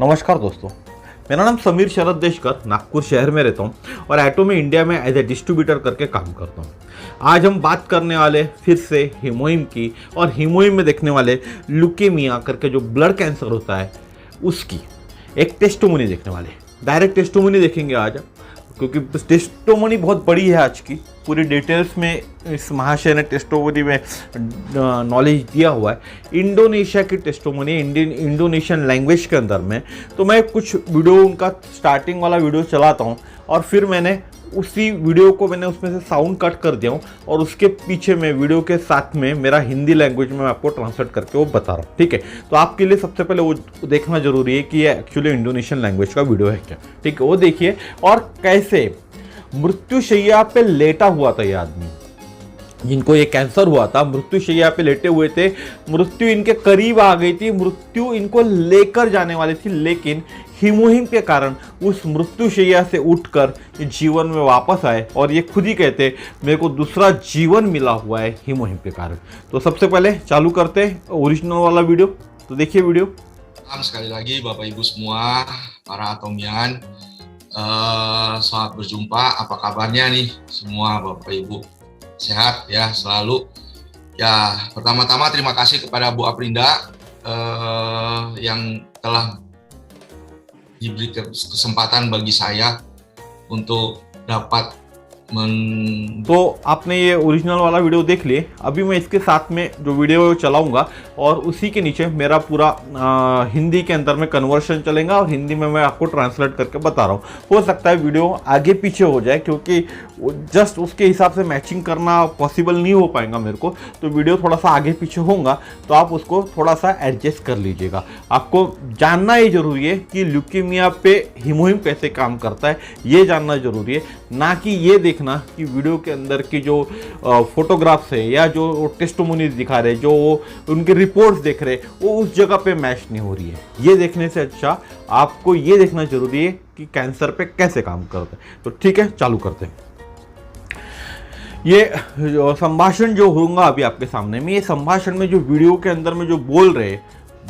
नमस्कार दोस्तों, मेरा नाम समीर शरद देशकर, नागपुर शहर में रहता हूँ और एटोमी इंडिया में एज ए डिस्ट्रीब्यूटर करके काम करता हूँ। आज हम बात करने वाले फिर से हीमोहिम की और हीमोहिम में देखने वाले ल्यूकेमिया करके जो ब्लड कैंसर होता है उसकी एक टेस्टोमनी देखने वाले। डायरेक्ट टेस्टोमनी देखेंगे आज, क्योंकि टेस्टोमनी बहुत बड़ी है आज की। पूरी डिटेल्स में इस महाशय ने टेस्टोमनी में नॉलेज दिया हुआ है। इंडोनेशिया की टेस्टोमनी इंडोनेशियन लैंग्वेज के अंदर में। तो मैं कुछ वीडियो उनका स्टार्टिंग वाला वीडियो चलाता हूँ और फिर मैंने उसी वीडियो को उसमें से साउंड कट कर दिया हूँ और उसके पीछे में वीडियो के साथ में मेरा हिंदी लैंग्वेज में मैं आपको ट्रांसलेट करके वो बता रहा हूँ। ठीक है, तो आपके लिए सबसे पहले वो देखना जरूरी है कि ये एक्चुअली इंडोनेशियन लैंग्वेज का वीडियो है क्या। ठीक है, वो देखिए। और कैसे मृत्युशैया पे लेटा हुआ था ये आदमी, जिनको ये कैंसर हुआ था, मृत्युशैया पे लेटे हुए थे, मृत्यु इनके करीब आ गई थी, मृत्यु इनको लेकर जाने वाली थी, लेकिन हीमोहिम के कारण उस मृत्युशैया से उठकर ये जीवन में वापस आए और ये खुद ही कहते मेरे को दूसरा जीवन मिला हुआ है हीमोहिम के कारण। तो सबसे पहले चालू करते हैं ओरिजिनल वाला वीडियो, तो देखिए video. Sekali lagi Bapak Ibu semua, para Atomian, selamat berjumpa. Apa kabarnya nih semua Bapak Ibu? Sehat ya selalu. Ya pertama-tama terima kasih kepada Bu Aprinda yang telah diberi kesempatan bagi saya untuk dapat तो आपने ये original वाला video देख लिए। अभी मैं इसके साथ में जो वीडियो चलाऊंगा और उसी के नीचे मेरा पूरा हिंदी के अंदर में कन्वर्शन चलेगा और हिंदी में मैं आपको ट्रांसलेट करके बता रहा हूँ। हो सकता है वीडियो आगे पीछे हो जाए, क्योंकि जस्ट उसके हिसाब से मैचिंग करना पॉसिबल नहीं हो पाएगा मेरे को। तो वीडियो थोड़ा सा आगे पीछे होगा तो आप उसको थोड़ा सा एडजस्ट कर लीजिएगा। आपको जानना ये जरूरी है कि ल्यूकेमिया पे हीमोहिम कैसे काम करता है, ये जानना जरूरी है, ना कि ये देखना कि वीडियो के अंदर की जो फोटोग्राफ्स है या जो टेस्टिमोनीज दिखा रहे, जो उनके रिपोर्ट्स देख रहे, वो उस जगह पे मैच नहीं हो रही है। ये देखने से अच्छा आपको ये देखना जरूरी है कि कैंसर पे कैसे काम करता है। तो ठीक है, चालू करते हैं। ये संभाषण जो होगा अभी आपके सामने में, ये संभाषण में जो वीडियो के अंदर में जो बोल रहे,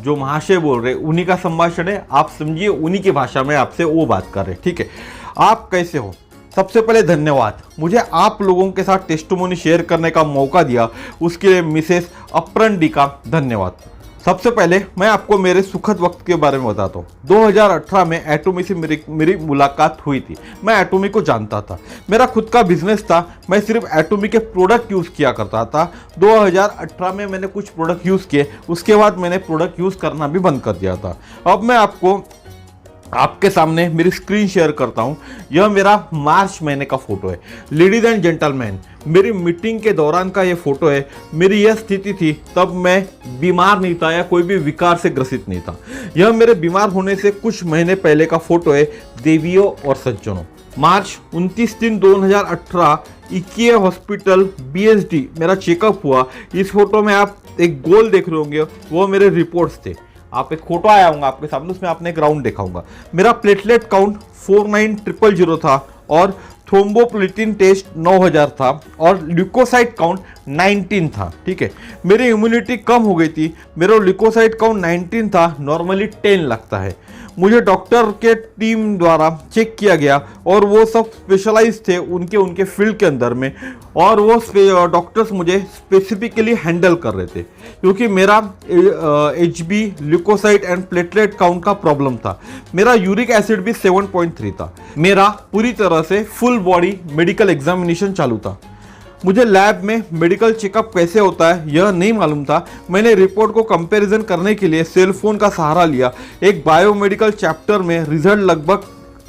जो महाशय बोल रहे, उन्हीं का संभाषण है। आप समझिए, उन्हीं की भाषा में आपसे वो बात कर रहे। ठीक है, आप कैसे हो? सबसे पहले धन्यवाद, मुझे आप लोगों के साथ टेस्टिमोनी शेयर करने का मौका दिया, उसके लिए मिसेस अपरंडी का धन्यवाद। सबसे पहले मैं आपको मेरे सुखद वक्त के बारे में बताता हूँ। 2018 में एटोमी से मेरी मुलाकात हुई थी। मैं एटोमी को जानता था, मेरा खुद का बिजनेस था, मैं सिर्फ एटोमी के प्रोडक्ट यूज़ किया करता था। 2018 में मैंने कुछ प्रोडक्ट यूज़ किए, उसके बाद मैंने प्रोडक्ट यूज़ करना भी बंद कर दिया था। अब मैं आपके सामने मेरी स्क्रीन शेयर करता हूं। यह मेरा मार्च महीने का फोटो है। लेडीज एंड जेंटलमैन, मेरी मीटिंग के दौरान का ये फोटो है। मेरी यह स्थिति थी, तब मैं बीमार नहीं था या कोई भी विकार से ग्रसित नहीं था। यह मेरे बीमार होने से कुछ महीने पहले का फोटो है। देवियों और सज्जनों, मार्च 29/3/2018 इकिया हॉस्पिटल BSD मेरा चेकअप हुआ। इस फोटो में आप एक गोल देख रहे होंगे, वो मेरे रिपोर्ट्स थे। आप एक फोटो आया होगा आपके सामने, उसमें आपने एक राउंड देखा होगा। मेरा प्लेटलेट काउंट 49000 था और थ्रोम्बोप्लेटिन टेस्ट 9000 था और ल्यूकोसाइट काउंट 19 था। ठीक है, मेरी इम्यूनिटी कम हो गई थी। मेरा ल्यूकोसाइट काउंट 19 था, नॉर्मली 10 लगता है। मुझे डॉक्टर के टीम द्वारा चेक किया गया और वो सब स्पेशलाइज थे उनके फील्ड के अंदर में, और वो डॉक्टर्स मुझे स्पेसिफिकली हैंडल कर रहे थे, क्योंकि मेरा HB leucocyte and platelet count का प्रॉब्लम था। मेरा यूरिक एसिड भी 7.3 था। मेरा पूरी तरह से फुल बॉडी मेडिकल एग्जामिनेशन चालू था। मुझे लैब में मेडिकल चेकअप कैसे होता है यह नहीं मालूम था। मैंने रिपोर्ट को कंपैरिजन करने के लिए सेल फोन का सहारा लिया। एक बायोमेडिकल चैप्टर में रिजल्ट लगभग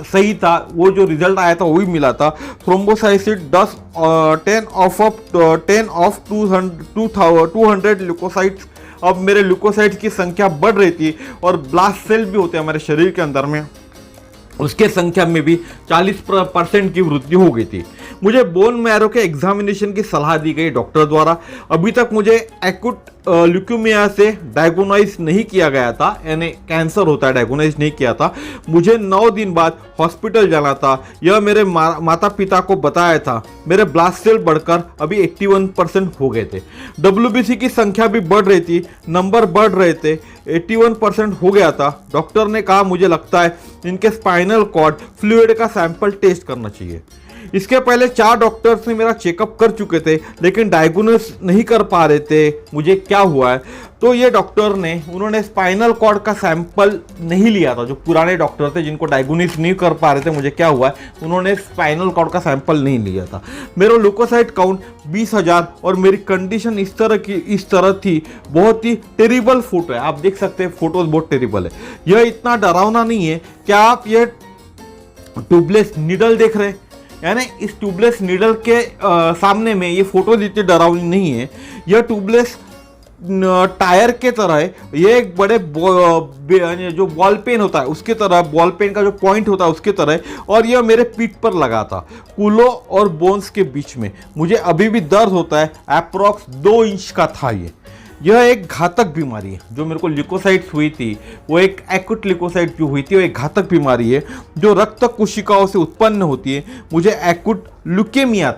सही था, वो जो रिजल्ट आया था वही मिला था। थ्रोम्बोसाइसिस 10 ऑफ 200 ल्यूकोसाइट्स। अब मेरे ल्यूकोसाइट्स की संख्या बढ़ रही थी और ब्लास्ट सेल भी होते हैं हमारे शरीर के अंदर में, उसके संख्या में भी 40% की वृद्धि हो गई थी। मुझे बोन मैरो के एग्जामिनेशन की सलाह दी गई डॉक्टर द्वारा। अभी तक मुझे एक्यूट ल्यूकेमिया से डायग्नोनाइज नहीं किया गया था, यानी कैंसर होता है, डायग्नोनाइज नहीं किया था। मुझे 9 दिन बाद हॉस्पिटल जाना था। यह मेरे माता पिता को बताया था। मेरे ब्लास्ट सेल बढ़कर अभी 81% हो गए थे। WBC की संख्या भी बढ़ रही थी, नंबर बढ़ रहे थे, 81% हो गया था। डॉक्टर ने कहा मुझे लगता है इनके स्पाइनल कॉर्ड फ्लूइड का सैंपल टेस्ट करना चाहिए। इसके पहले 4 डॉक्टर्स ने मेरा चेकअप कर चुके थे, लेकिन डायग्नोस नहीं कर पा रहे थे मुझे क्या हुआ है। तो ये डॉक्टर ने, उन्होंने स्पाइनल कॉर्ड का सैंपल नहीं लिया था। जो पुराने डॉक्टर थे जिनको डायग्नोस नहीं कर पा रहे थे मुझे क्या हुआ है, उन्होंने स्पाइनल कॉर्ड का सैंपल नहीं लिया था। मेरा ल्यूकोसाइट काउंट 20,000 और मेरी कंडीशन इस तरह थी। बहुत ही टेरिबल फोटो है, आप देख सकते हैं, फोटोज बहुत टेरिबल है। यह इतना डरावना नहीं है। क्या आप ये ट्यूबलेस नीडल देख रहे हैं, यानी इस ट्यूबलेस नीडल के सामने में ये फोटो इतनी डरावनी नहीं है। यह ट्यूबलेस टायर के तरह है। ये एक बड़े जो बॉल पेन होता है उसके तरह, बॉल पेन का जो पॉइंट होता है उसके तरह है। और यह मेरे पीठ पर लगा था, कूलो और बोन्स के बीच में। मुझे अभी भी दर्द होता है। अप्रॉक्स 2 इंच का था ये। यह एक घातक बीमारी है। जो मेरे को ल्यूकोसाइट्स हुई थी, वो एक एक्यूट ल्यूकोसाइट जो हुई थी, वो एक घातक बीमारी है जो रक्त कोशिकाओं से उत्पन्न होती है। मुझे एक्यूट ल्यूकेमिया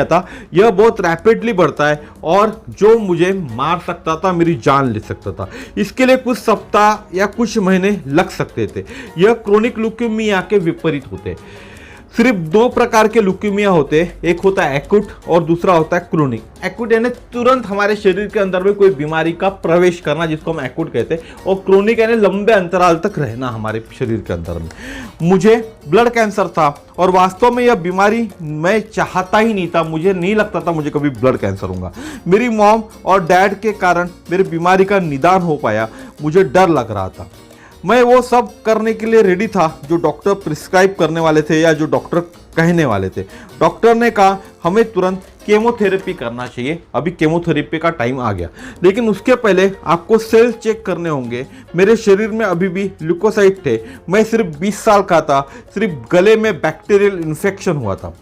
था। यह बहुत रैपिडली बढ़ता है और जो मुझे मार सकता था, मेरी जान ले सकता था। इसके लिए कुछ सप्ताह या कुछ महीने लग सकते थे। यह क्रोनिक ल्यूकेमिया के विपरीत होते हैं। सिर्फ 2 प्रकार के ल्यूकेमिया होते हैं, एक होता है एक्यूट और दूसरा होता है क्रोनिक। एक्यूट यानी तुरंत हमारे शरीर के अंदर में कोई बीमारी का प्रवेश करना, जिसको हम एक्यूट कहते हैं, और क्रोनिक यानी लंबे अंतराल तक रहना हमारे शरीर के अंदर में। मुझे ब्लड कैंसर था और वास्तव में यह बीमारी मैं चाहता ही नहीं था। मुझे नहीं लगता था मुझे कभी ब्लड कैंसर होगा। मेरी मॉम और डैड के कारण मेरी बीमारी का निदान हो पाया। मुझे डर लग रहा था। मैं वो सब करने के लिए रेडी था जो डॉक्टर प्रिस्क्राइब करने वाले थे या जो डॉक्टर कहने वाले थे। डॉक्टर ने कहा हमें तुरंत केमोथेरेपी करना चाहिए। अभी केमोथेरेपी का टाइम आ गया, लेकिन उसके पहले आपको सेल चेक करने होंगे। मेरे शरीर में अभी भी ल्यूकोसाइट थे। मैं सिर्फ 20 साल का था। सिर्फ गले में बैक्टीरियल इन्फेक्शन हुआ था।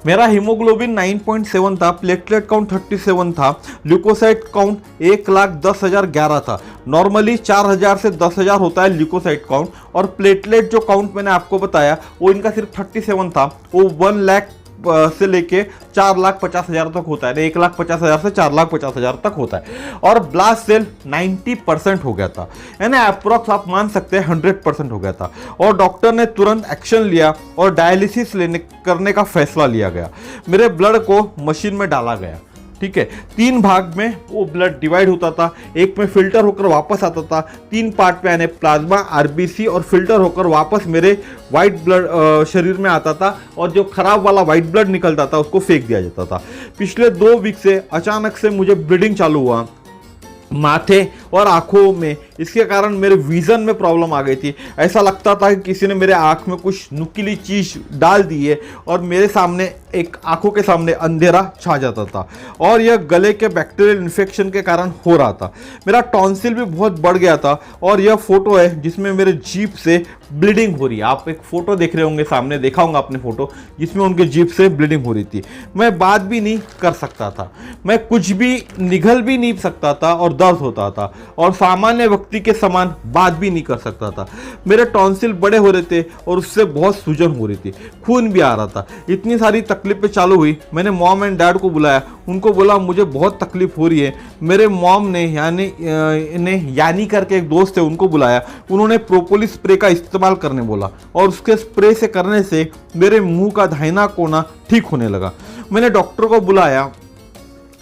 मेरा हीमोग्लोबिन 9.7 था, प्लेटलेट काउंट 37 था, ल्यूकोसाइट काउंट 1,10,011 था। नॉर्मली 4,000 से 10,000 होता है ल्यूकोसाइट काउंट, और प्लेटलेट जो काउंट मैंने आपको बताया वो इनका सिर्फ 37 था। वो 1 लाख से लेके 4,50,000 तक होता है, 1,50,000 से 4,50,000 तक होता है। और ब्लास्ट सेल 90% हो गया था, यानी अप्रोक्स आप मान सकते हैं 100% हो गया था। और डॉक्टर ने तुरंत एक्शन लिया और डायलिसिस करने का फैसला लिया गया। मेरे ब्लड को मशीन में डाला गया। ठीक है, 3 भाग में वो ब्लड डिवाइड होता था। एक में फिल्टर होकर वापस आता था। 3 पार्ट में, यानी प्लाज्मा, आरबीसी और फिल्टर होकर वापस मेरे वाइट ब्लड शरीर में आता था, और जो खराब वाला वाइट ब्लड निकलता था उसको फेंक दिया जाता था। पिछले 2 वीक से अचानक से मुझे ब्लीडिंग चालू हुआ माथे और आंखों में। इसके कारण मेरे विजन में प्रॉब्लम आ गई थी। ऐसा लगता था कि किसी ने मेरे आंख में कुछ नुकीली चीज डाल दी है और मेरे सामने एक आंखों के सामने अंधेरा छा जाता था। और यह गले के बैक्टीरियल इन्फेक्शन के कारण हो रहा था। मेरा टॉन्सिल भी बहुत बढ़ गया था। और यह फोटो है जिसमें मेरे जीभ से ब्लीडिंग हो रही है। आप एक फोटो देख रहे होंगे, सामने देखा होगा आपने फोटो, जिसमें उनके जीभ से ब्लीडिंग हो रही थी। मैं बात भी नहीं कर सकता था, मैं कुछ भी निगल भी नहीं सकता था और दर्द होता था, और सामान्य व्यक्ति के समान बात भी नहीं कर सकता था। मेरे टॉन्सिल बड़े हो रहे थे और उससे बहुत सूजन हो रही थी, खून भी आ रहा था। इतनी सारी तकलीफें चालू हुई। मैंने मॉम एंड डैड को बुलाया, उनको बोला मुझे बहुत तकलीफ हो रही है। मेरे मॉम ने यानी करके एक दोस्त है, उनको बुलाया। उन्होंने प्रोपोलिस स्प्रे का इस्तेमाल करने बोला, और उसके स्प्रे से करने से मेरे मुंह का दाहिना कोना ठीक होने लगा। मैंने डॉक्टर को बुलाया।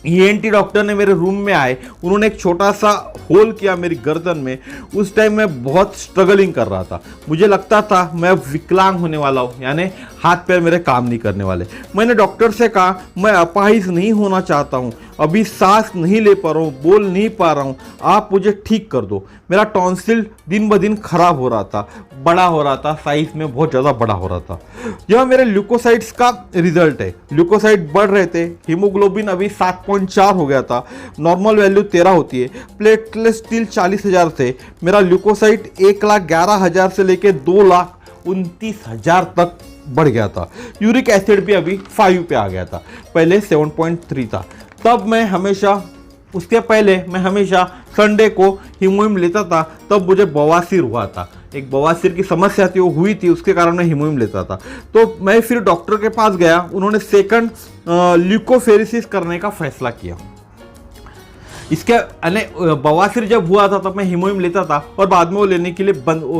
ENT डॉक्टर ने मेरे रूम में आए। उन्होंने एक छोटा सा होल किया मेरी गर्दन में। उस टाइम मैं बहुत स्ट्रगलिंग कर रहा था। मुझे लगता था मैं विकलांग होने वाला हूँ, यानी हाथ पैर मेरे काम नहीं करने वाले। मैंने डॉक्टर से कहा मैं अपाहिज नहीं होना चाहता हूँ, अभी सांस नहीं ले पा रहा हूँ, बोल नहीं पा रहा हूँ, आप मुझे ठीक कर दो। मेरा टॉन्सिल दिन ब दिन खराब हो रहा था, बड़ा हो रहा था, साइज में बहुत ज़्यादा बड़ा हो रहा था। यह मेरे ल्यूकोसाइट्स का रिजल्ट है। ल्यूकोसाइट बढ़ रहे थे। हीमोग्लोबिन अभी 7.4 हो गया था, नॉर्मल वैल्यू 13 होती है। प्लेटलेट स्टिल 40,000 थे। मेरा ल्यूकोसाइट 1,11,000 से लेके 2,29,000 तक बढ़ गया था। यूरिक एसिड भी अभी 5 पे आ गया था, पहले 7.3 था। तब मैं हमेशा उसके पहले मैं हमेशा संडे को हीमोहिम लेता था, तब मुझे बवासीर हुआ था। एक बवासीर की समस्या थी, वो हुई थी, उसके कारण मैं हीमोहिम लेता था। तो मैं फिर डॉक्टर के पास गया, उन्होंने सेकंड ल्यूकोफेरेसिस करने का फैसला किया। इसके बवासीर जब हुआ था तब मैं हीमोहिम लेता था और बाद में वो लेने के लिए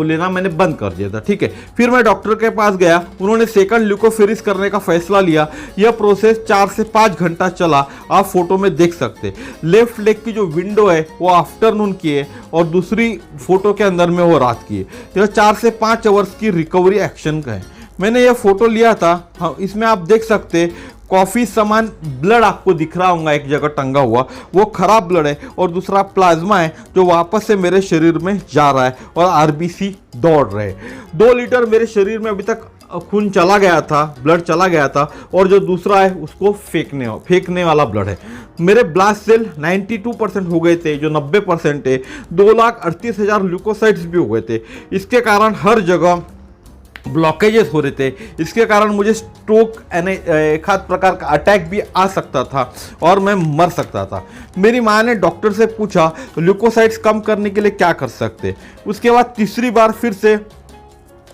लेना मैंने बंद कर दिया था, ठीक है। फिर मैं डॉक्टर के पास गया, उन्होंने सेकंड ल्यूकोफेरेसिस करने का फैसला लिया। यह प्रोसेस 4 से 5 घंटा चला, आप फोटो में देख सकते। लेफ्ट लेग की जो विंडो है वो आफ्टरनून की है और दूसरी फोटो के अंदर में वो रात की है। यह 4 से 5 आवर्स की रिकवरी एक्शन का है। मैंने यह फोटो लिया था, हाँ, इसमें आप देख सकते कॉफी समान ब्लड आपको दिख रहा होगा एक जगह टंगा हुआ, वो खराब ब्लड है, और दूसरा प्लाज्मा है जो वापस से मेरे शरीर में जा रहा है और आरबीसी दौड़ रहे हैं। 2 लीटर मेरे शरीर में अभी तक खून चला गया था, ब्लड चला गया था, और जो दूसरा है उसको फेंकने वाला ब्लड है। मेरे ब्लास्ट सेल 92% हो गए थे, जो 90% है। 2,38,000 ल्यूकोसाइट्स भी हो गए थे। इसके कारण हर जगह ब्लॉकेजेस हो रहे थे। इसके कारण मुझे स्ट्रोक एक आध प्रकार का अटैक भी आ सकता था और मैं मर सकता था। मेरी माँ ने डॉक्टर से पूछा ल्यूकोसाइट्स कम करने के लिए क्या कर सकते। उसके बाद तीसरी बार फिर से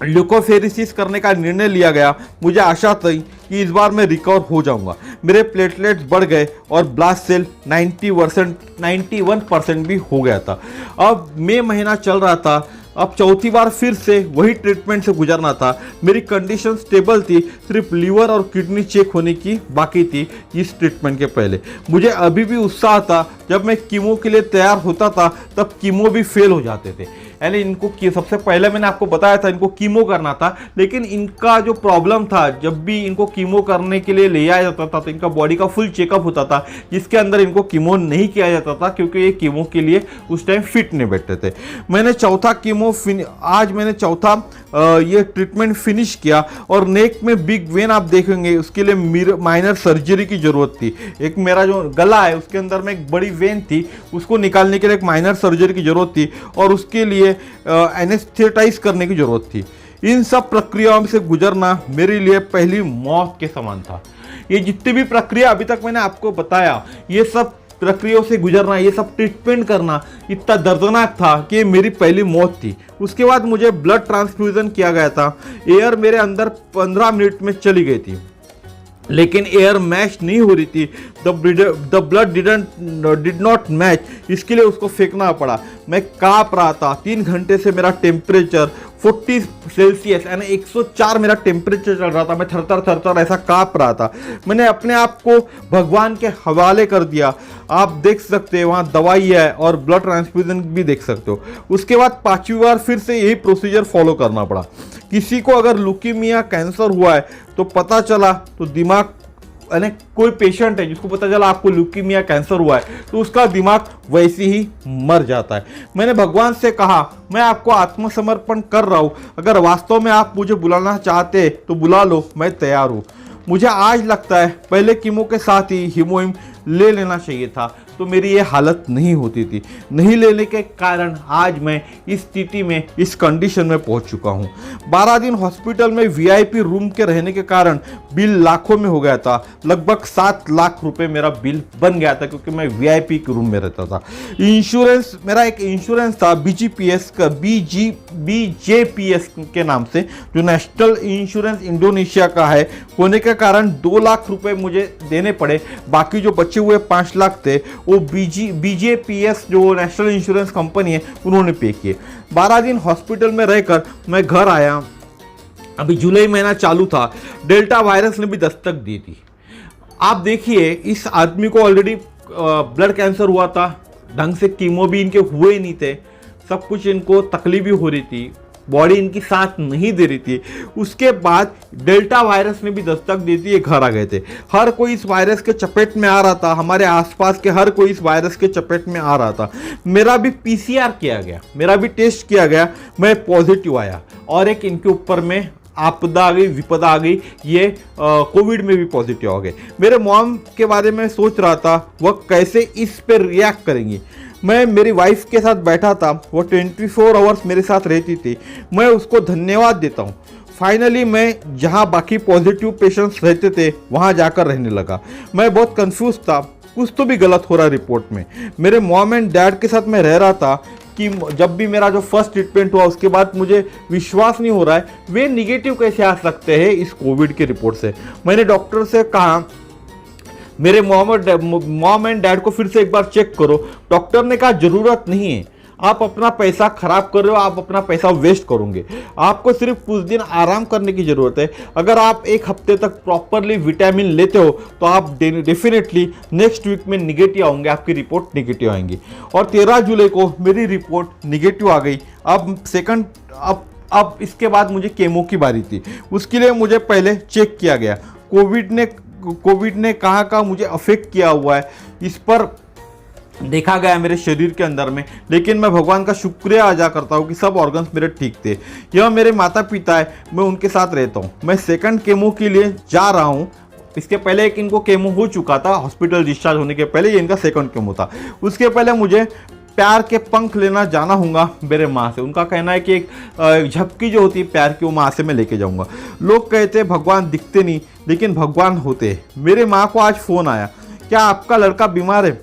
ल्यूकोफेरेसिस करने का निर्णय लिया गया। मुझे आशा थी कि इस बार मैं रिकवर हो जाऊंगा। मेरे प्लेटलेट्स बढ़ गए और ब्लास्ट सेल 91% भी हो गया था। अब मई महीना चल रहा था, अब चौथी बार फिर से वही ट्रीटमेंट से गुजरना था। मेरी कंडीशन स्टेबल थी, सिर्फ लीवर और किडनी चेक होने की बाकी थी इस ट्रीटमेंट के पहले। मुझे अभी भी उत्साह था। जब मैं कीमो के लिए तैयार होता था तब कीमो भी फेल हो जाते थे। यानी इनको सबसे पहले मैंने आपको बताया था इनको कीमो करना था, लेकिन इनका जो प्रॉब्लम था, जब भी इनको कीमो करने के लिए ले आया जाता था तो इनका बॉडी का फुल चेकअप होता था, जिसके अंदर इनको कीमो नहीं किया जाता था क्योंकि ये कीमो के लिए उस टाइम फिट नहीं बैठते थे। मैंने चौथा आज मैंने चौथा ये ट्रीटमेंट फिनिश किया और नेक में बिग वेन आप देखेंगे, उसके लिए माइनर सर्जरी की जरूरत थी। एक मेरा जो गला है उसके अंदर में एक बड़ी वेन थी, उसको निकालने के लिए एक माइनर सर्जरी की जरूरत थी और उसके लिए एनेस्थेटाइज करने की जरूरत थी। इन सब प्रक्रियाओं से गुजरना मेरे लिए पहली मौत के समान था। ये जितनी भी प्रक्रिया अभी तक मैंने आपको बताया, ये सब प्रक्रियाओं से गुजरना, ये सब ट्रीटमेंट करना इतना दर्दनाक था कि मेरी पहली मौत थी। उसके बाद मुझे ब्लड ट्रांसफ्यूजन किया गया था। एयर मेरे अंदर 15 मिनट में चली गई थी, लेकिन एयर मैच नहीं हो रही थी। The blood did not match, इसके लिए उसको फेंकना पड़ा। मैं काँप रहा था। 3 घंटे से मेरा टेम्परेचर 40 सेल्सियस यानी 104 मेरा टेम्परेचर चल रहा था। मैं थर ऐसा काँप रहा था। मैंने अपने आप को भगवान के हवाले कर दिया। आप देख सकते हैं वहाँ दवाई है और ब्लड ट्रांसफ्यूजन भी देख सकते हो। उसके बाद 5वीं बार फिर से यही प्रोसीजर फॉलो करना पड़ा। किसी को अगर ल्यूकीमिया कैंसर हुआ है तो पता चला तो दिमाग यानी कोई पेशेंट है जिसको पता चला आपको ल्यूकीमिया कैंसर हुआ है तो उसका दिमाग वैसे ही मर जाता है। मैंने भगवान से कहा मैं आपको आत्मसमर्पण कर रहा हूँ, अगर वास्तव में आप मुझे बुलाना चाहते तो बुला लो, मैं तैयार हूँ। मुझे आज लगता है पहले कीमो के साथ ही हीमोहिम ले लेना चाहिए था तो मेरी ये हालत नहीं होती थी। नहीं लेने के कारण आज मैं इस स्थिति में, इस कंडीशन में पहुंच चुका हूं। 12 दिन हॉस्पिटल में वीआईपी रूम के रहने के कारण बिल लाखों में हो गया था। लगभग 7 लाख रुपए मेरा बिल बन गया था क्योंकि मैं वीआईपी के रूम में रहता था। इंश्योरेंस, मेरा एक इंश्योरेंस था बीजीपीएस का, बीजेपीएस के नाम से, जो नेशनल इंश्योरेंस इंडोनेशिया का है, होने के कारण 2 लाख रुपए मुझे देने पड़े। बाकी जो बचे हुए 5 लाख थे वो बीजेपीएस जो नेशनल इंश्योरेंस कंपनी है उन्होंने पे किए। 12 दिन हॉस्पिटल में रहकर मैं घर आया। अभी जुलाई महीना चालू था, डेल्टा वायरस ने भी दस्तक दी थी। आप देखिए इस आदमी को ऑलरेडी ब्लड कैंसर हुआ था, ढंग से कीमो भी इनके हुए नहीं थे, सब कुछ इनको तकलीफ भी हो रही थी, बॉडी इनकी साथ नहीं दे रही थी। उसके बाद डेल्टा वायरस ने भी दस्तक दी थी, ये घर आ गए थे। हर कोई इस वायरस के चपेट में आ रहा था, हमारे आसपास के हर कोई इस वायरस के चपेट में आ रहा था। मेरा भी पीसीआर किया गया, मेरा भी टेस्ट किया गया, मैं पॉजिटिव आया। और एक इनके ऊपर में आपदा आ गई, विपदा आ गई, ये कोविड में भी पॉजिटिव हो गए। मेरे मॉम के बारे में सोच रहा था वह कैसे इस पर रिएक्ट करेंगी। मैं मेरी वाइफ के साथ बैठा था, वो 24 आवर्स मेरे साथ रहती थी। मैं उसको धन्यवाद देता हूँ। फाइनली मैं जहाँ बाकी पॉजिटिव पेशेंट्स रहते थे वहाँ जाकर रहने लगा। मैं बहुत कंफ्यूज था कुछ तो भी गलत हो रहा है रिपोर्ट में। मेरे मॉम एंड डैड के साथ मैं रह रहा था कि जब भी मेरा जो फर्स्ट ट्रीटमेंट हुआ उसके बाद मुझे विश्वास नहीं हो रहा है वे निगेटिव कैसे आ सकते हैं इस कोविड के रिपोर्ट से। मैंने डॉक्टर से कहा मेरे मॉम एंड डैड को फिर से एक बार चेक करो। डॉक्टर ने कहा जरूरत नहीं है, आप अपना पैसा खराब कर रहे हो, आप अपना पैसा वेस्ट करोगे, आपको सिर्फ कुछ दिन आराम करने की जरूरत है। अगर आप एक हफ्ते तक प्रॉपरली विटामिन लेते हो तो आप डेफिनेटली नेक्स्ट वीक में निगेटिव आएंगे, आपकी रिपोर्ट निगेटिव आएंगी। और 13 जुलाई को मेरी रिपोर्ट निगेटिव आ गई। अब इसके बाद मुझे केमो की बारी थी, उसके लिए मुझे पहले चेक किया गया। कोविड ने कहाँ मुझे अफेक्ट किया हुआ है इस पर देखा गया मेरे शरीर के अंदर में, लेकिन मैं भगवान का शुक्रिया अदा करता हूँ कि सब ऑर्गन्स मेरे ठीक थे। यह मेरे माता पिता है, मैं उनके साथ रहता हूँ। मैं सेकंड केमो के लिए जा रहा हूँ। इसके पहले एक इनको केमो हो चुका था, हॉस्पिटल डिस्चार्ज होने के पहले ये इनका सेकंड केमो था। उसके पहले मुझे प्यार के पंख लेना जाना होगा मेरे माँ से। उनका कहना है कि एक झपकी जो होती है प्यार की वो माँ से मैं लेके जाऊँगा। लोग कहते हैं भगवान दिखते नहीं, लेकिन भगवान होते हैं। मेरे माँ को आज फ़ोन आया, क्या आपका लड़का बीमार है?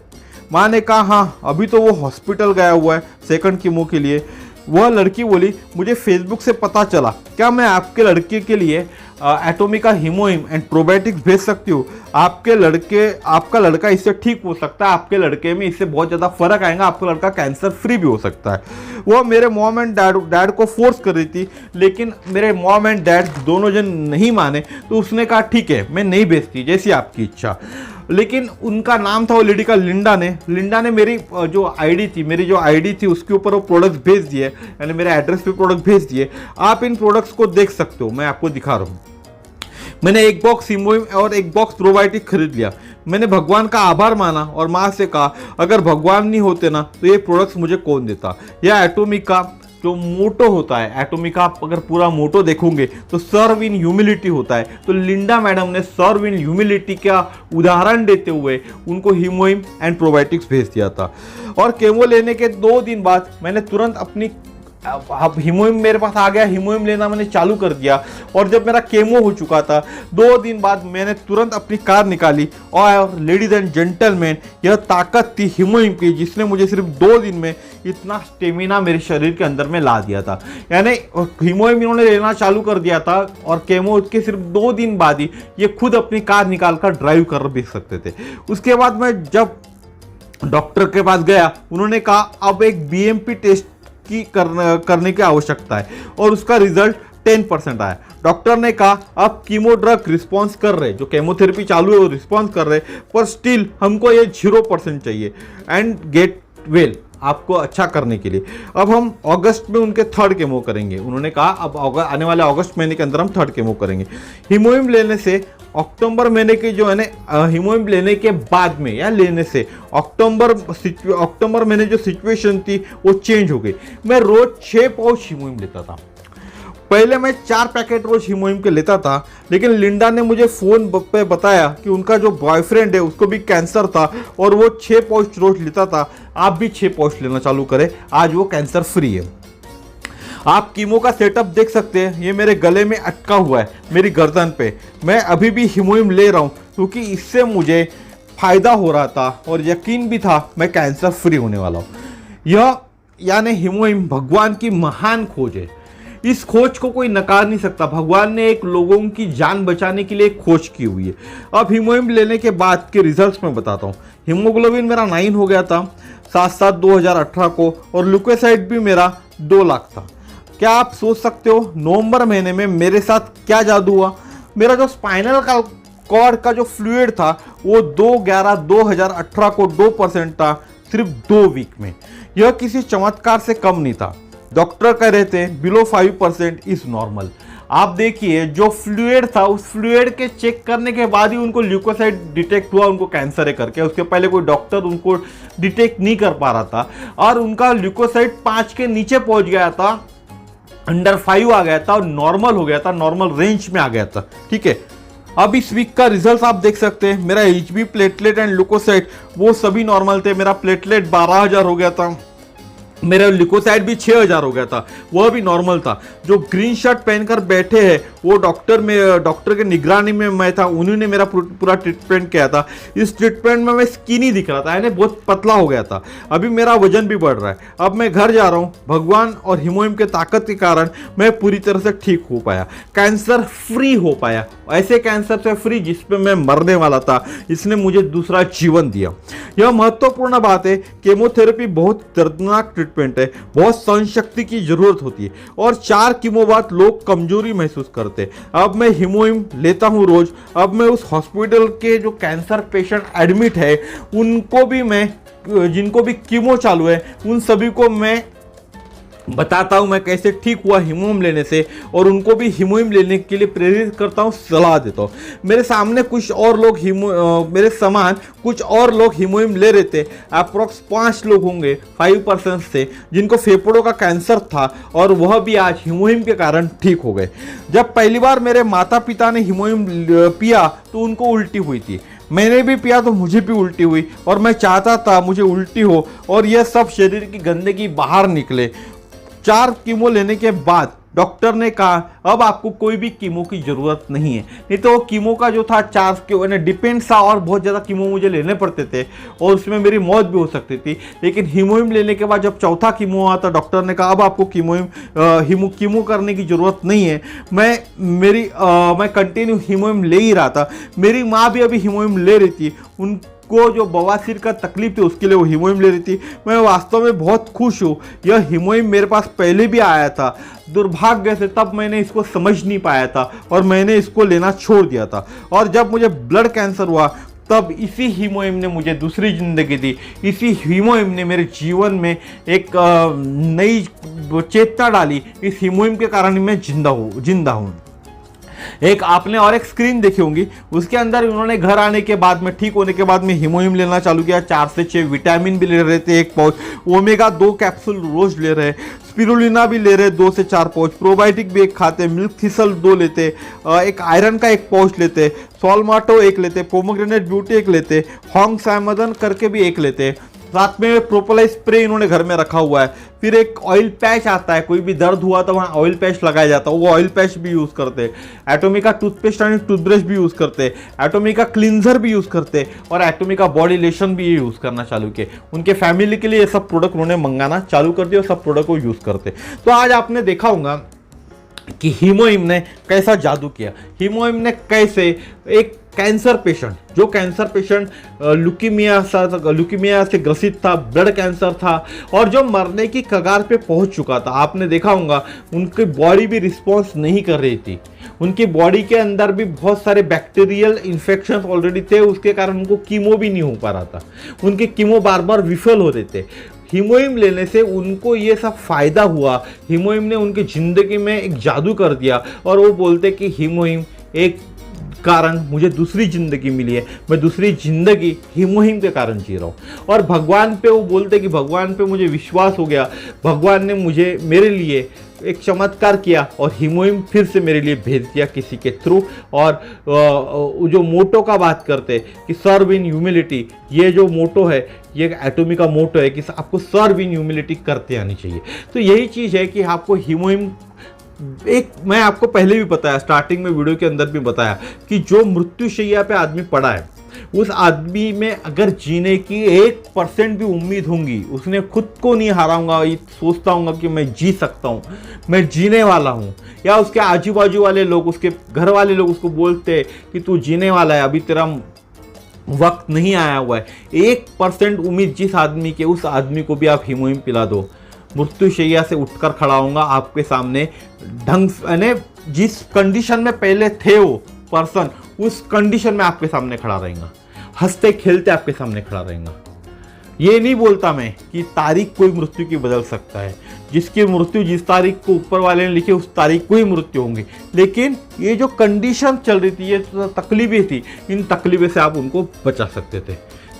माँ ने कहा हाँ, अभी तो वो हॉस्पिटल गया हुआ है सेकंड कीमो के लिए। वह लड़की बोली मुझे फेसबुक से पता चला, क्या मैं आपके लड़के के लिए एटोमिका हीमोइम एंड प्रोबायोटिक्स भेज सकती हूँ? आपका लड़का इससे ठीक हो सकता है, आपके लड़के में इससे बहुत ज़्यादा फर्क आएगा, आपका लड़का कैंसर फ्री भी हो सकता है। वो मेरे मॉम एंड डैड को फोर्स कर रही थी, लेकिन मेरे मॉम एंड डैड दोनों जन नहीं माने। तो उसने कहा ठीक है मैं नहीं भेजती, जैसी आपकी इच्छा। लेकिन उनका नाम था वो लेडी का लिंडा ने मेरी जो आईडी थी उसके ऊपर वो प्रोडक्ट्स भेज दिए, यानी मेरे एड्रेस पे प्रोडक्ट भेज दिए। आप इन प्रोडक्ट्स को देख सकते हो, मैं आपको दिखा रहा हूँ। मैंने एक बॉक्स हीमोइम और एक बॉक्स प्रोबायोटिक खरीद लिया। मैंने भगवान का आभार माना और माँ से कहा अगर भगवान नहीं होते ना तो ये प्रोडक्ट्स मुझे कौन देता। यह एटोमिका जो मोटो होता है, एटोमिका आप अगर पूरा मोटो देखोगे तो सर्व इन ह्यूमिलिटी होता है। तो लिंडा मैडम ने सर्व इन ह्यूमिलिटी का उदाहरण देते हुए उनको हीमोइम एंड प्रोबायोटिक्स भेज दिया था। और केमो लेने के 2 दिन बाद मैंने तुरंत अपनी हीमोइम मेरे पास आ गया, हीमोइम लेना मैंने चालू कर दिया। और जब मेरा केमो हो चुका था 2 दिन बाद मैंने तुरंत अपनी कार निकाली। और लेडीज एंड जेंटलमैन, यह ताकत थी हीमोइम की जिसने मुझे सिर्फ 2 दिन में इतना स्टेमिना मेरे शरीर के अंदर में ला दिया था। यानी हीमोइम इन्होंने लेना चालू कर दिया था और केमो के सिर्फ 2 दिन बाद ही ये खुद अपनी कार निकाल कर ड्राइव कर भी सकते थे। उसके बाद मैं जब डॉक्टर के पास गया, उन्होंने कहा अब एक BMP टेस्ट करने की आवश्यकता है और उसका रिजल्ट 10% आया। डॉक्टर ने कहा अब कीमो ड्रग रिस्पॉन्स कर रहे, जो केमोथेरेपी चालू है वो रिस्पॉन्स कर रहे, पर स्टिल हमको ये 0% चाहिए एंड गेट वेल, आपको अच्छा करने के लिए। अब हम अगस्त में उनके 3rd केमो करेंगे। उन्होंने कहा अब आने वाले अगस्त महीने के अंदर हम 3rd केमो करेंगे। हीमोइम लेने से अक्टूबर महीने की जो है ना, हीमोइम लेने के बाद में या लेने से अक्टूबर महीने जो सिचुएशन थी वो चेंज हो गई। मैं रोज 6 पाउच हीमोइम लेता था। पहले मैं 4 पैकेट रोज हीमोइम के लेता था, लेकिन लिंडा ने मुझे फोन पे बताया कि उनका जो बॉयफ्रेंड है उसको भी कैंसर था और वो 6 पाउच रोज लेता था। आप भी 6 पाउच लेना चालू करें, आज वो कैंसर फ्री है। आप कीमो का सेटअप देख सकते हैं, ये मेरे गले में अटका हुआ है, मेरी गर्दन पे। मैं अभी भी हीमोइम ले रहा हूँ क्योंकि इससे मुझे फायदा हो रहा था और यकीन भी था मैं कैंसर फ्री होने वाला हूँ। यह यानी हीमोइम भगवान की महान खोज है। इस खोज को कोई नकार नहीं सकता। भगवान ने एक लोगों की जान बचाने के लिए एक खोज की हुई है। अब हीमोइम लेने के बाद के रिजल्ट्स मैं बताता हूँ। हीमोग्लोबिन मेरा 9 हो गया था 7/7/2018 को और ल्यूकोसाइट भी मेरा 2 लाख था। क्या आप सोच सकते हो नवंबर महीने में मेरे साथ क्या जादू हुआ? मेरा जो स्पाइनल कॉर्ड का जो फ्लूइड था वो 2/11/2018 को 2% था, सिर्फ 2 वीक में। यह किसी चमत्कार से कम नहीं था। डॉक्टर कह रहे थे बिलो 5% इज नॉर्मल। आप देखिए जो फ्लूइड था उस फ्लूइड के चेक करने के बाद ही उनको ल्यूकोसाइट डिटेक्ट हुआ, उनको कैंसर है करके। उसके पहले कोई डॉक्टर उनको डिटेक्ट नहीं कर पा रहा था और उनका ल्यूकोसाइट 5 के नीचे पहुंच गया था, अंडर 5 आ गया था और नॉर्मल हो गया था, नॉर्मल रेंज में आ गया था। ठीक है, अब इस वीक का रिजल्ट आप देख सकते हैं। मेरा HB प्लेटलेट एंड ल्यूकोसाइट वो सभी नॉर्मल थे। मेरा प्लेटलेट 12,000 हो गया था, मेरा लिकोसाइड भी 6000 हो गया था, वह भी नॉर्मल था। जो ग्रीन शर्ट पहनकर बैठे हैं वो डॉक्टर के निगरानी में मैं था, उन्होंने मेरा पूरा ट्रीटमेंट किया था। इस ट्रीटमेंट में मैं स्किनी दिख रहा था, यानी बहुत पतला हो गया था। अभी मेरा वजन भी बढ़ रहा है। अब मैं घर जा रहा हूँ, भगवान और हीमोहिम के ताकत के कारण मैं पूरी तरह से ठीक हो पाया, कैंसर फ्री हो पाया, ऐसे कैंसर से फ्री जिसपे मैं मरने वाला था। इसने मुझे दूसरा जीवन दिया। यह महत्वपूर्ण बात है, केमोथेरेपी बहुत दर्दनाक ट्रीटमेंट है, बहुत सहन शक्ति की जरूरत होती है और 4 कीमो बाद लोग कमजोरी महसूस करते हैं। अब मैं हीमोहिम लेता हूं रोज। अब मैं उस हॉस्पिटल के जो कैंसर पेशेंट एडमिट है उनको भी मैं, जिनको भी कीमो चालू है, उन सभी को मैं बताता हूं मैं कैसे ठीक हुआ हीमोहिम लेने से, और उनको भी हीमोहिम लेने के लिए प्रेरित करता हूं, सलाह देता हूं। मेरे सामने कुछ और लोग मेरे समान कुछ और लोग हीमोहिम ले रहे थे। अप्रोक्स 5 लोग होंगे 5% से, जिनको फेफड़ों का कैंसर था और वह भी आज हीमोहिम के कारण ठीक हो गए। जब पहली बार मेरे माता पिता ने हीमोहिम पिया तो उनको उल्टी हुई थी। मैंने भी पिया तो मुझे भी उल्टी हुई, और मैं चाहता था मुझे उल्टी हो और यह सब शरीर की गंदगी बाहर निकले। 4 कीमो लेने के बाद डॉक्टर ने कहा अब आपको कोई भी कीमो की ज़रूरत नहीं है। नहीं तो कीमो का जो था 4 डिपेंड था और बहुत ज़्यादा कीमो मुझे लेने पड़ते थे और उसमें मेरी मौत भी हो सकती थी। लेकिन हीमोहिम लेने के बाद जब चौथा कीमो हुआ तो डॉक्टर ने कहा अब आपको कीमो करने की ज़रूरत नहीं है। मैं कंटिन्यू हीमोहिम ले ही रहा था। मेरी माँ भी अभी हीमोहिम ले रही थी, को जो बवासीर का तकलीफ थी उसके लिए वो हीमोहिम ले रही थी। मैं वास्तव में बहुत खुश हूँ। यह हीमोहिम मेरे पास पहले भी आया था, दुर्भाग्य से तब मैंने इसको समझ नहीं पाया था और मैंने इसको लेना छोड़ दिया था। और जब मुझे ब्लड कैंसर हुआ तब इसी हीमोहिम ने मुझे दूसरी जिंदगी दी। इसी हीमोहिम ने मेरे जीवन में एक नई चेतना डाली। इस हीमोहिम के कारण मैं जिंदा हूँ। एक आपने और एक स्क्रीन देखी होंगी, उसके अंदर उन्होंने घर आने के बाद में, ठीक होने के बाद में हीमोहिम लेना चालू किया। 4 से 6 विटामिन भी ले रहे थे, 1 पाउच ओमेगा 2 कैप्सूल रोज ले रहे, स्पिरुलिना भी ले रहे 2 से 4 पाउच, प्रोबायोटिक भी 1 खाते, मिल्क थिसल 2 लेते, एक आयरन का 1 पाउच लेते, सोलमाटो 1 लेते, पोमोग्रेनेट ब्यूटी 1 लेते, हॉन्ग सैमदन करके भी 1 लेते। साथ में प्रोपोलाइज स्प्रे इन्होंने घर में रखा हुआ है। फिर एक ऑयल पैच आता है, कोई भी दर्द हुआ तो वहाँ ऑयल पैच लगाया जाता है, वो ऑयल पैच भी यूज़ करते। एटोमिका टूथपेस्ट एंड टूथब्रश भी यूज़ करते, एटोमिका क्लींजर भी यूज़ करते और एटोमिका बॉडी लोशन भी ये यूज़ करना चालू किए। उनके फैमिली के लिए ये सब प्रोडक्ट उन्होंने मंगाना चालू कर दिया और सब प्रोडक्ट को यूज़ करते। तो आज आपने देखा होगा कि हीमोहिम ने कैसा जादू किया। हीमोहिम ने कैसे एक कैंसर पेशेंट, जो कैंसर पेशेंट ल्यूकीमिया से ग्रसित था, ब्लड कैंसर था और जो मरने की कगार पे पहुंच चुका था, आपने देखा होगा उनकी बॉडी भी रिस्पॉन्स नहीं कर रही थी। उनकी बॉडी के अंदर भी बहुत सारे बैक्टीरियल इन्फेक्शंस ऑलरेडी थे, उसके कारण उनको कीमो भी नहीं हो पा रहा था। उनके कीमो बार बार विफल हो रहे थे। हीमोहिम लेने से उनको ये सब फायदा हुआ। हीमोहिम ने उनकी जिंदगी में एक जादू कर दिया और वो बोलते कि हीमोहिम एक कारण मुझे दूसरी जिंदगी मिली है, मैं दूसरी जिंदगी हीमोहिम के कारण जी रहा हूँ। और भगवान पे वो बोलते कि भगवान पे मुझे विश्वास हो गया, भगवान ने मुझे मेरे लिए एक चमत्कार किया और हीमोहिम फिर से मेरे लिए भेज दिया किसी के थ्रू। और जो मोटो का बात करते कि सर्व इन ह्यूमिलिटी, ये जो मोटो है ये एटोमी का मोटो है कि आपको सर्व इन ह्यूमिलिटी करते आनी चाहिए। तो यही चीज़ है कि आपको हीमोहिम मैं आपको पहले भी बताया, स्टार्टिंग में वीडियो के अंदर भी बताया कि जो मृत्युशैया पे आदमी पड़ा है उस आदमी में अगर जीने की 1% भी उम्मीद होंगी, उसने खुद को नहीं हाराऊंगा, ये सोचता हूँ कि मैं जी सकता हूँ, मैं जीने वाला हूँ, या उसके आजू बाजू वाले लोग, उसके घर वाले लोग उसको बोलते कि तू जीने वाला है, अभी तेरा वक्त नहीं आया हुआ है, 1% उम्मीद जिस आदमी के, उस आदमी को भी आप हीमोहिम पिला दो, मृत्युशैया से उठकर खड़ा होऊंगा आपके सामने ढंग से, जिस कंडीशन में पहले थे वो पर्सन, उस कंडीशन में आपके सामने खड़ा रहेगा, हंसते खेलते आपके सामने खड़ा रहेगा। ये नहीं बोलता मैं कि तारीख कोई मृत्यु की बदल सकता है, जिसकी मृत्यु जिस तारीख को ऊपर वाले ने लिखी उस तारीख को ही मृत्यु होंगी, लेकिन ये जो कंडीशन चल रही थी, ये तकलीफें थी, इन तकलीफें से आप उनको बचा सकते थे।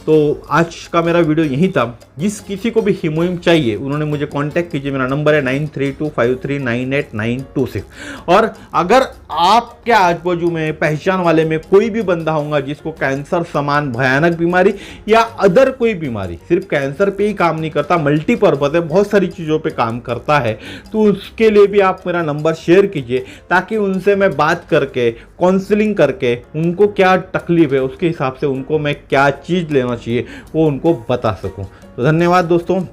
तो आज का मेरा वीडियो यही था। जिस किसी को भी हीमोहिम चाहिए उन्होंने मुझे कांटेक्ट कीजिए। मेरा नंबर है 9325398926। और अगर आपके आजू बाजू में पहचान वाले में कोई भी बंदा होगा जिसको कैंसर समान भयानक बीमारी या अदर कोई बीमारी, सिर्फ कैंसर पे ही काम नहीं करता, मल्टीपर्पज है, बहुत सारी चीज़ों पे काम करता है, तो उसके लिए भी आप मेरा नंबर शेयर कीजिए ताकि उनसे मैं बात करके काउंसलिंग करके उनको क्या तकलीफ है उसके हिसाब से उनको मैं क्या चीज़ लेना चाहिए वो उनको बता सकूं। तो धन्यवाद दोस्तों,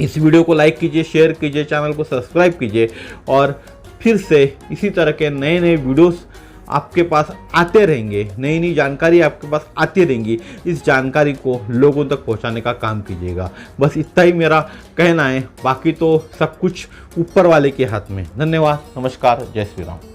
इस वीडियो को लाइक कीजिए, शेयर कीजिए, चैनल को सब्सक्राइब कीजिए और फिर से इसी तरह के नए नए वीडियोस आपके पास आते रहेंगे, नई नई जानकारी आपके पास आती रहेंगी। इस जानकारी को लोगों तक पहुंचाने का काम कीजिएगा। बस इतना ही मेरा कहना है, बाकी तो सब कुछ ऊपर वाले के हाथ में। धन्यवाद, नमस्कार, जय श्री राम।